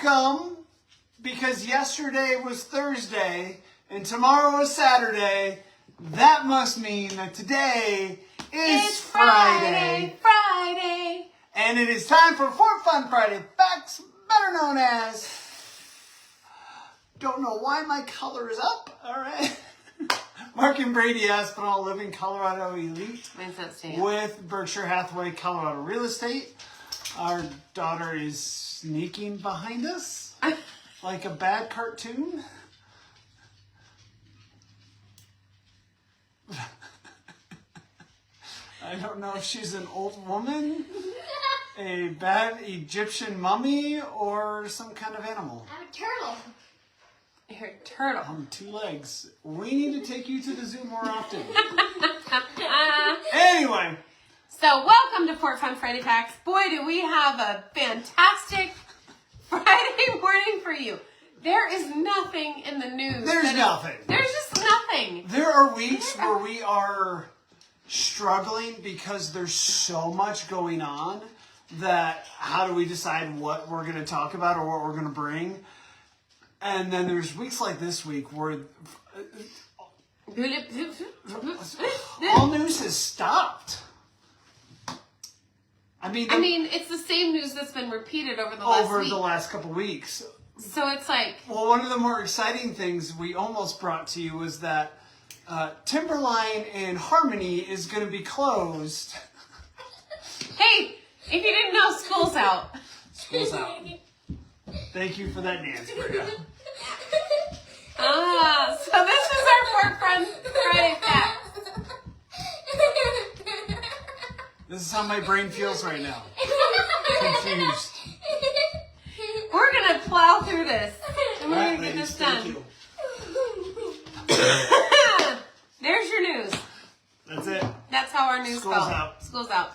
welcome, because yesterday was Thursday and tomorrow is Saturday. That must mean that today is Friday. Friday. And it is time for Fort Fun Friday Facts, better known as... Don't know why my color is up. All right. Mark and Brady Aspinall live in Colorado Elite with Berkshire Hathaway Colorado Real Estate. Our daughter is sneaking behind us like a bad cartoon. I don't know if she's an old woman, a bad Egyptian mummy, or some kind of animal. I'm a turtle. You're a turtle. On 2 legs. We need to take you to the zoo more often. Anyway. So welcome to Fort Fun Friday Facts. Boy, do we have a fantastic Friday morning for you. There is nothing in the news. There's nothing. There's just nothing. There are weeks where we are struggling because there's so much going on that how do we decide what we're going to talk about or what we're going to bring? And then there's weeks like this week where all news has stopped. I mean, it's the same news that's been repeated over the last week. the last couple weeks. So it's like... Well, one of the more exciting things we almost brought to you was that Timberline and Harmony is going to be closed. Hey, if you didn't know, school's out. School's out. Thank you for that dance, Bria. So this is our Fort Fun Friday Facts. This is how my brain feels right now. Confused. We're going to plow through this, and we're going to get this done. Thank you. There's your news. That's it. That's how our news School's felt. out. School's out.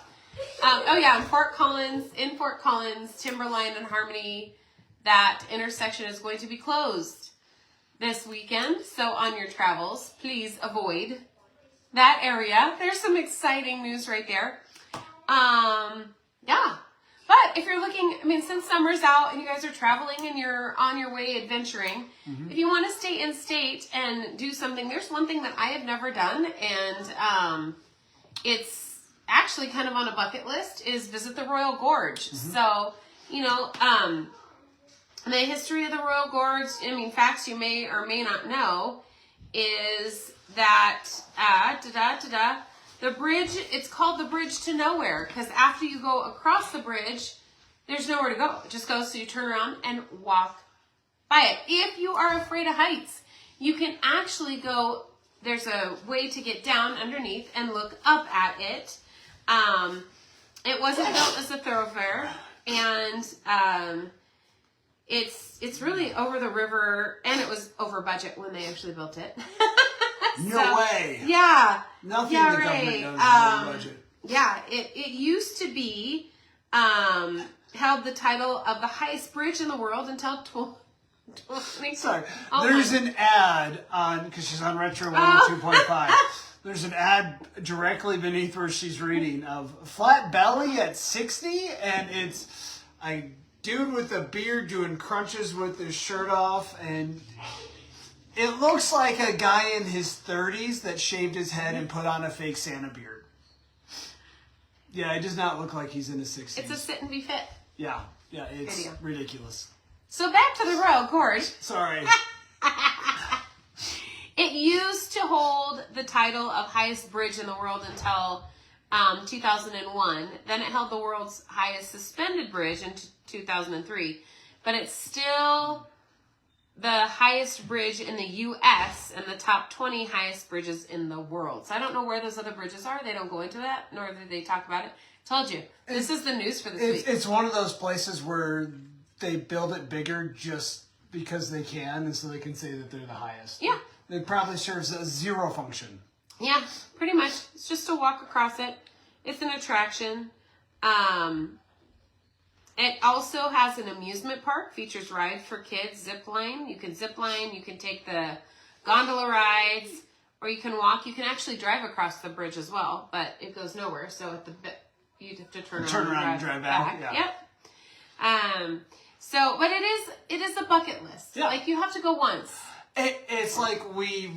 In Fort Collins, Timberline and Harmony, that intersection is going to be closed this weekend. So on your travels, please avoid that area. There's some exciting news right there. But if you're looking, since summer's out and you guys are traveling and you're on your way adventuring, if you want to stay in state and do something, there's one thing that I have never done, and it's actually kind of on a bucket list, is visit the Royal Gorge. So, the history of the Royal Gorge, facts you may or may not know, is that, the bridge, it's called the Bridge to Nowhere, because after you go across the bridge, there's nowhere to go. It just goes, so you turn around and walk by it. If you are afraid of heights, you can actually go, there's a way to get down underneath and look up at it. It wasn't built as a thoroughfare, and it's really over the river, and it was over budget when they actually built it. No way. Yeah. Nothing the government does is over budget. Yeah, it used to be held the title of the highest bridge in the world until 20. Sorry. There's an ad on, because she's on Retro 102.5. There's an ad directly beneath where she's reading of flat belly at 60, and it's a dude with a beard doing crunches with his shirt off, and it looks like a guy in his 30s that shaved his head and put on a fake Santa beard. Yeah, it does not look like he's in his 60s. It's a sit and be fit. Yeah, it's ridiculous. So back to the Royal Gorge. Sorry. It used to hold the title of highest bridge in the world until 2001. Then it held the world's highest suspended bridge in 2003. But it's still the highest bridge in the U.S. and the top 20 highest bridges in the world. So I don't know where those other bridges are. They don't go into that, nor do they talk about it. Told you. This is the news for this week. It's one of those places where they build it bigger just because they can, and so they can say that they're the highest. Yeah. It probably serves a zero function. Yeah, pretty much. It's just to walk across it. It's an attraction. It also has an amusement park, features rides for kids, zip line. You can zip line, you can take the gondola rides, or you can walk. You can actually drive across the bridge as well, but it goes nowhere. So at the you have to turn around and drive back. Yeah. Yep. So, but it is a bucket list. Yeah. Like, you have to go once. It's like we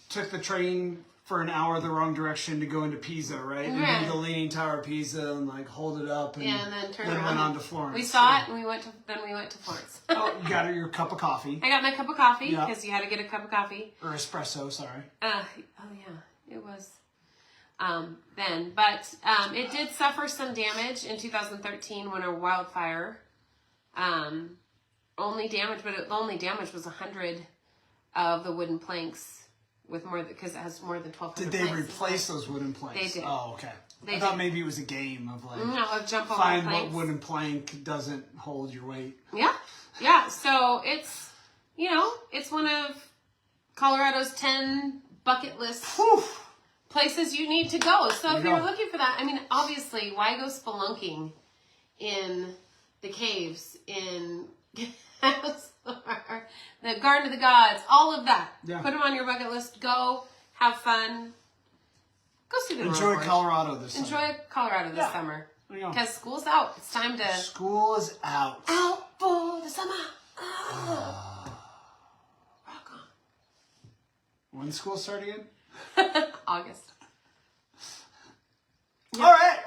took the train for an hour the wrong direction to go into Pisa, right? And Right. do the Leaning Tower of Pisa and like hold it up and, And then turn then around. went on to Florence. We saw it, and we went to Florence. Oh, you got your cup of coffee. I got my cup of coffee, Yeah. because you had to get a cup of coffee. Or espresso, sorry. Oh yeah, it was then. But it did suffer some damage in 2013 when a wildfire the only damage was 100 of the wooden planks with more because it has more than 1,200 Did they planks. replace those wooden planks? They did. Oh, okay. They I thought did. maybe it was a game of like No, of jump over find planks. what wooden plank doesn't hold your weight. Yeah. So it's it's one of Colorado's 10 bucket list Whew. places you need to go. So There if you you're go. looking for that, I mean, obviously, why go spelunking in the caves in the Garden of the Gods, all of that. Yeah. Put them on your bucket list. Go, have fun. Go see the Enjoy Aurora Boreals. Colorado this summer. Enjoy Colorado this Yeah. summer. There you go. Because school's out. It's time to School is out. out for the summer. Rock When school start again? on. August. All right.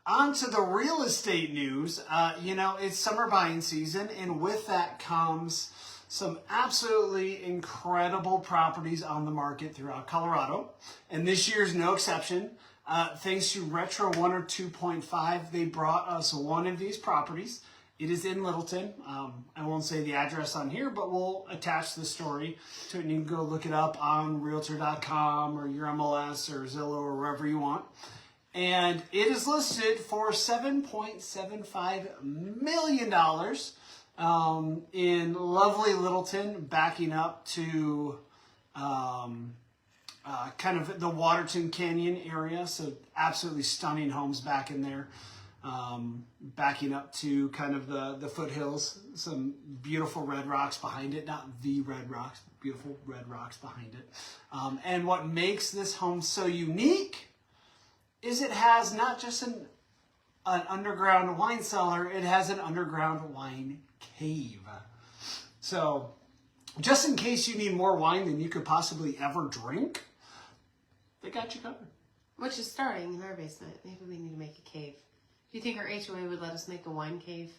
On to the real estate news. It's summer buying season, and with that comes some absolutely incredible properties on the market throughout Colorado. And this year's no exception. Thanks to Retro 1 or 2.5, they brought us one of these properties. It is in Littleton. I won't say the address on here, but we'll attach the story to it, and you can go look it up on Realtor.com or your MLS or Zillow or wherever you want. And it is listed for $7.75 million in lovely Littleton, backing up to kind of the Waterton Canyon area. So absolutely stunning homes back in there. Backing up to kind of the foothills, some beautiful red rocks behind it, not the red rocks, beautiful red rocks behind it. And what makes this home so unique is it has not just an underground wine cellar, it has an underground wine cave. So just in case you need more wine than you could possibly ever drink, they got you covered. Which is starting in our basement. Maybe we need to make a cave. Do you think our HOA would let us make a wine cave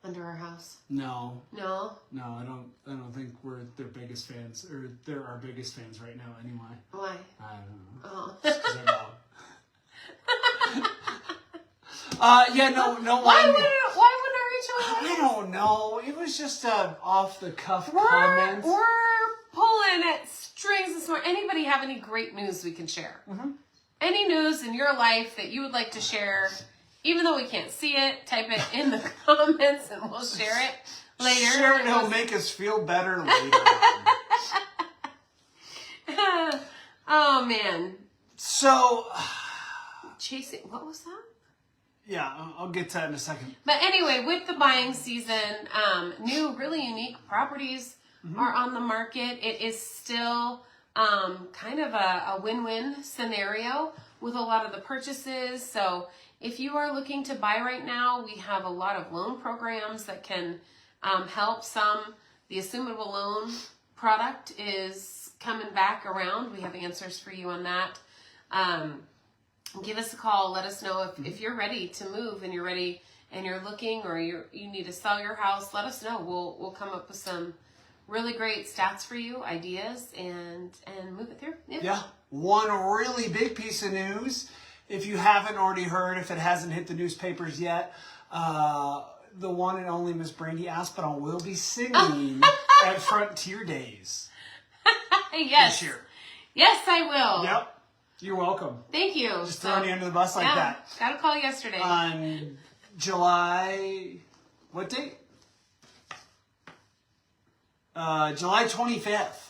under our house? No, No? I don't think we're their biggest fans, or they're our biggest fans right now anyway. Why? I don't know. Oh. Just 'cause they're loud. No Why wine. would our HOA? I don't know. It was just a off the cuff comment. We're pulling at strings this morning. Anybody have any great news we can share? Mm-hmm. Any news in your life that you would like to share? Even though we can't see it, type it in the comments and we'll share it later. Sure, it'll make us feel better later on. Oh man. So, Chasing, what was that? yeah, I'll get to that in a second. But anyway, with the buying season, new, really unique properties are on the market. It is still kind of a win-win scenario with a lot of the purchases. So if you are looking to buy right now, we have a lot of loan programs that can help some. The assumable loan product is coming back around. We have answers for you on that. Give us a call. Let us know if you're ready to move and you're ready and you're looking or you need to sell your house. Let us know. We'll come up with some really great stats for you, ideas, and move it through. Yeah, one really big piece of news. If you haven't already heard, if it hasn't hit the newspapers yet, the one and only Miss Brandy Aspinall will be singing at Frontier Days Yes. this year. Yes, I will. Yep. You're welcome. Thank you. Just throwing you under the bus like that. Got a call yesterday. On July, what date? July 25th.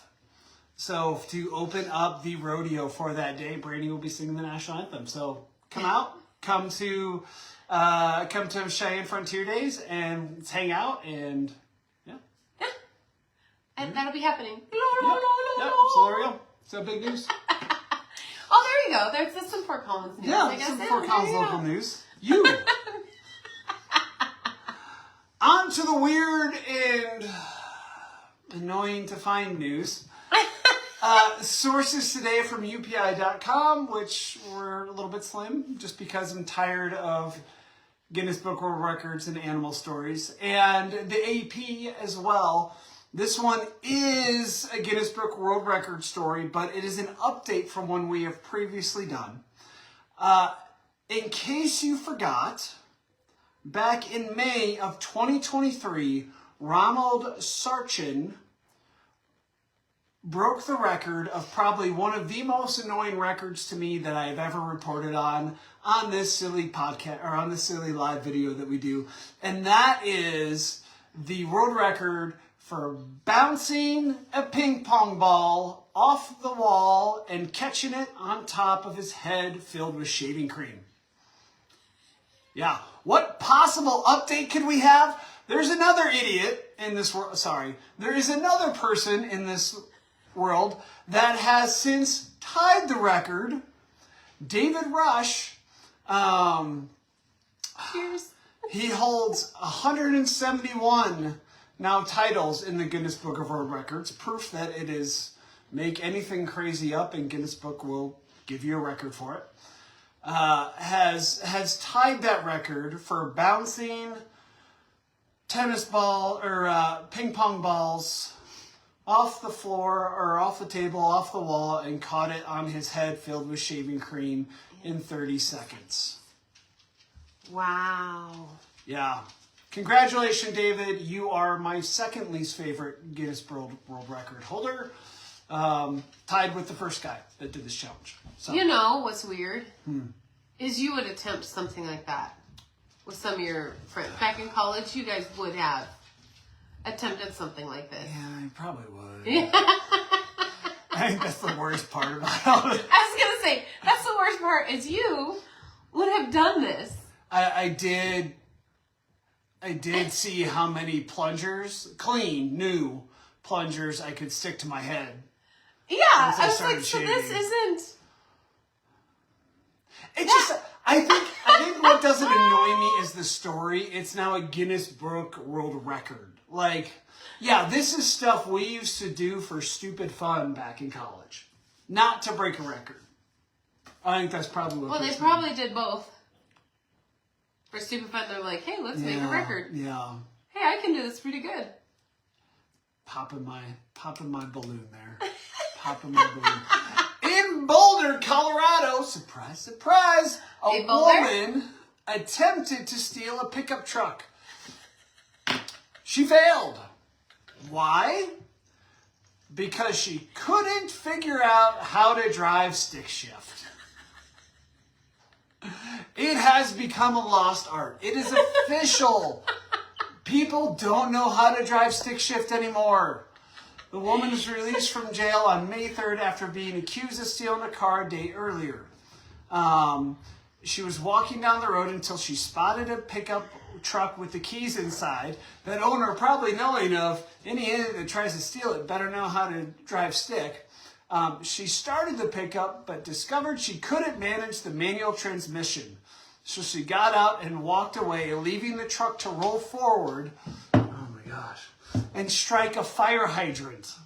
So to open up the rodeo for that day, Brandy will be singing the national anthem. So come out, come to Cheyenne Frontier Days, and let's hang out and yeah. And that'll be happening. Yep. So there we go. So big news. Oh, there you go. That's some Fort Collins news. I Yeah, guess. some Yeah, Fort there Collins you go. local news. You. On On to the weird and annoying to find news. Sources today from UPI.com, which were a little bit slim, just because I'm tired of Guinness Book World Records and animal stories, and the AP as well. This one is a Guinness Book World Record story, but it is an update from one we have previously done. In case you forgot, back in May of 2023, Ronald Sarchin broke the record of probably one of the most annoying records to me that I've ever reported on this silly podcast, or on this silly live video that we do. And that is the world record for bouncing a ping pong ball off the wall and catching it on top of his head filled with shaving cream. Yeah, what possible update could we have? There's another idiot in this world. Sorry, there is another person in this world that has since tied the record. David Rush. Cheers. He holds 171 now titles in the Guinness Book of World Records. Proof that it is make anything crazy up and Guinness Book will give you a record for it. Has tied that record for bouncing tennis ball or ping pong balls off the floor or off the table, off the wall, and caught it on his head filled with shaving cream in 30 seconds. Wow. Yeah. Congratulations, David. You are my second least favorite Guinness World Record holder. Tied with the first guy that did this challenge. So. You know what's weird? Is you would attempt something like that with some of your friends. Back in college, you guys would have attempted something like this. Yeah, I probably would. I think that's the worst part about all it. I was going to say, that's the worst part, is you would have done this. I did see how many plungers, clean, new plungers I could stick to my head. Yeah, I was like, so this isn't... I think what doesn't annoy me is the story. It's now a Guinness Book World Record. Like, yeah, this is stuff we used to do for stupid fun back in college. Not to break a record. I think that's probably what... Well, they probably did both. For stupid fun, they're like, hey, let's make a record. Yeah. Hey, I can do this pretty good. Popping my balloon there. Popping my balloon. In Boulder, Colorado, surprise, surprise, a woman attempted to steal a pickup truck. She failed. Why? Because she couldn't figure out how to drive stick shift. It has become a lost art. It is official. People don't know how to drive stick shift anymore. The woman was released from jail on May 3rd after being accused of stealing a car a day earlier. She was walking down the road until she spotted a pickup truck with the keys inside. That owner, probably knowing of any idiot that tries to steal it, better know how to drive stick. She started the pickup, but discovered she couldn't manage the manual transmission. So she got out and walked away, leaving the truck to roll forward. Oh my gosh. And strike a fire hydrant.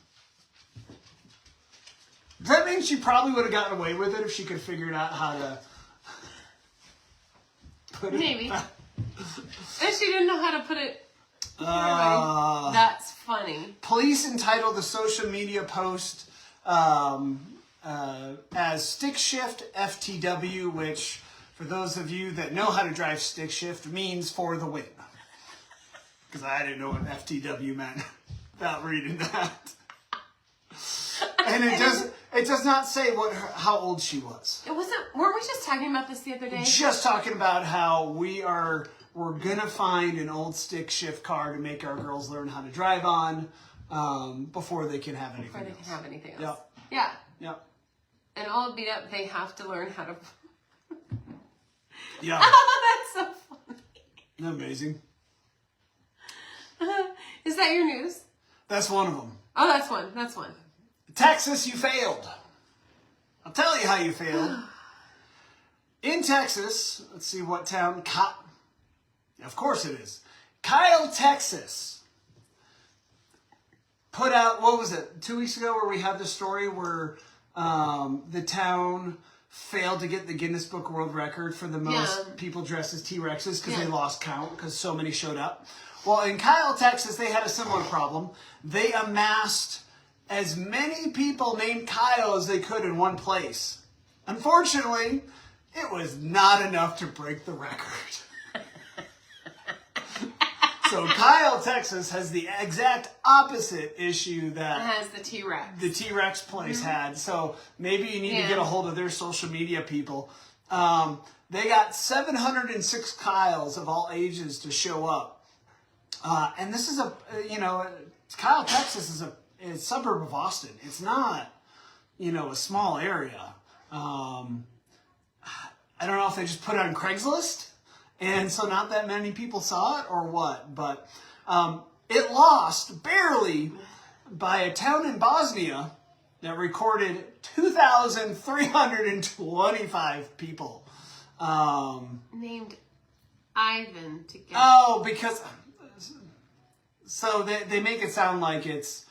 Does that mean she probably would have gotten away with it if she could figure out how to put it Maybe. back? And she didn't know how to put it. That's funny. Police entitled the social media post as Stick Shift FTW, which, for those of you that know how to drive stick shift, means for the win. Because I didn't know what FTW meant without reading that. And it does not say how old she was. It wasn't. Weren't we just talking about this the other day? Just talking about how we're gonna find an old stick shift car to make our girls learn how to drive on before they can have anything else. Before they can have anything else. Yep. Yeah. Yep. And all beat up, they have to learn how to. Yeah. Oh, that's so funny. Isn't that amazing? Is that your news? That's one of them. Oh, that's one. That's one. Texas, you failed. I'll tell you how you failed. In Texas, let's see what town. Of course it is. Kyle, Texas, put out, what was it, 2 weeks ago, where we had the story where the town failed to get the Guinness Book World Record for the most people dressed as T-Rexes because they lost count because so many showed up. Well, in Kyle, Texas, they had a similar problem. They amassed as many people named Kyle as they could in one place. Unfortunately, it was not enough to break the record. So Kyle, Texas has the exact opposite issue that has the T-Rex. The T-Rex place had. So maybe you need to get a hold of their social media people. They got 706 Kyles of all ages to show up. And this is Kyle, Texas is a suburb of Austin. It's not, a small area. I don't know if they just put it on Craigslist, and so not that many people saw it or what, but it lost barely by a town in Bosnia that recorded 2,325 people. Named Ivan together. Oh, because... So they make it sound like it's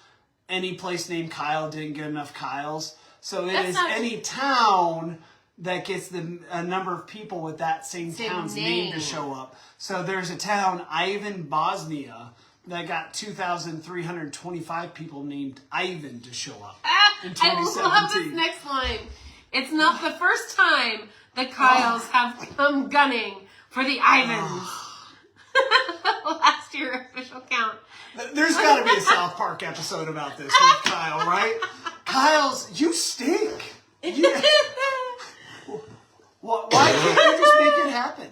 any place named Kyle didn't get enough Kyles. So it is any town that gets a number of people with that same town's name to show up. So there's a town, Ivan, Bosnia, that got 2,325 people named Ivan to show up in 2017. I love this next line. It's not the first time the Kyles have come gunning for the Ivans. Last year official count. There's got to be a South Park episode about this with Kyle, right? Kyle's, you stink. Why can't you just make it happen?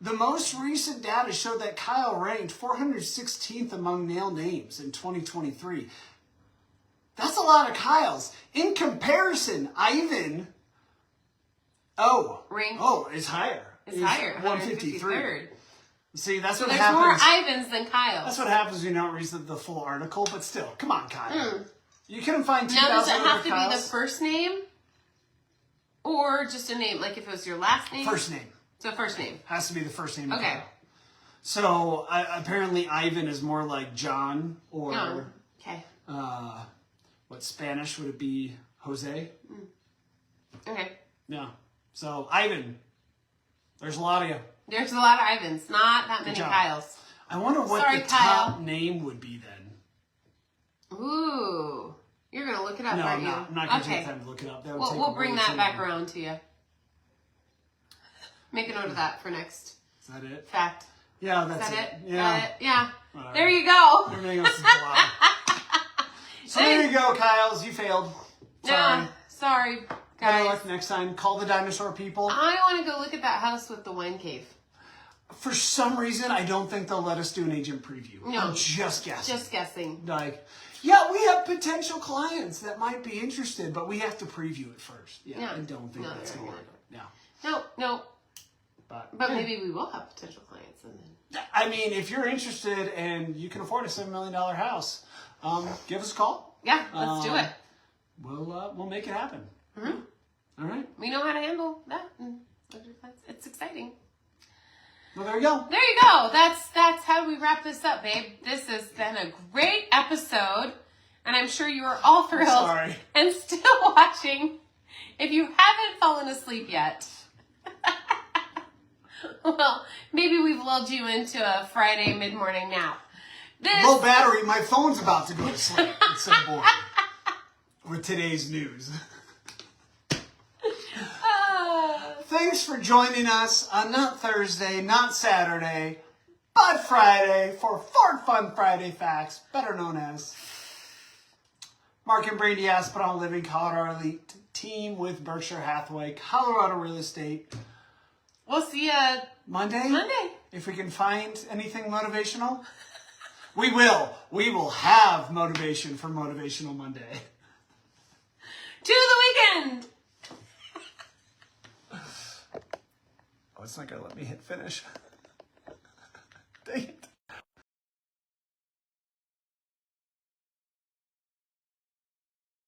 The most recent data showed that Kyle ranked 416th among male names in 2023. That's a lot of Kyles. In comparison, Ivan, is higher. It's higher. 153rd. See, that's what there's happens. There's more Ivans than Kyles. That's what happens when you don't read the full article, but still, come on, Kyle. You couldn't find 2,000 Now, does it have to Kyles? be the first name? Or just a name? Like if it was your last name? First name. So first name. Has to be the first name. Okay. So apparently Ivan is more like John or okay. What Spanish would it be? Jose? Okay. Yeah. So Ivan. There's a lot of you. There's a lot of Ivans, not that many Kyles. I wonder what the top name would be then. Ooh. You're going to look it up, aren't you? I'm not going to take time to look it up. We'll bring that back around to you. Make a note of that for next. Is that it? Fact. Yeah, that's it. Yeah. Yeah. Whatever. There you go. Everything else is blah. So there you go, Kyles. You failed. Sorry. Yeah, sorry, Better guys. luck next time. Call the dinosaur people. I want to go look at that house with the wine cave. For some reason, I don't think they'll let us do an agent preview. No. I'm just guessing. Just guessing. Like, yeah, we have potential clients that might be interested, but we have to preview it first. Yeah, I don't think that's going to work. No. But maybe we will have potential clients. And then. I mean, if you're interested and you can afford a $7 million house, give us a call. Yeah, let's do it. We'll make it happen. Mm-hmm. All right. We know how to handle that. It's exciting. Well, there you go. There you go. That's how we wrap this up, babe. This has been a great episode, and I'm sure you are all thrilled and still watching. If you haven't fallen asleep yet, well, maybe we've lulled you into a Friday mid-morning nap. Low battery. My phone's about to go to sleep. It's so boring. With today's news. Thanks for joining us on not Thursday, not Saturday, but Friday for Fun Friday Facts, better known as Mark and Brady Aspinall Living Colorado Elite Team with Berkshire Hathaway, Colorado Real Estate. We'll see you Monday. If we can find anything motivational. We will. We will have motivation for Motivational Monday. To the weekend! Oh, it's not going to let me hit finish. Dang it.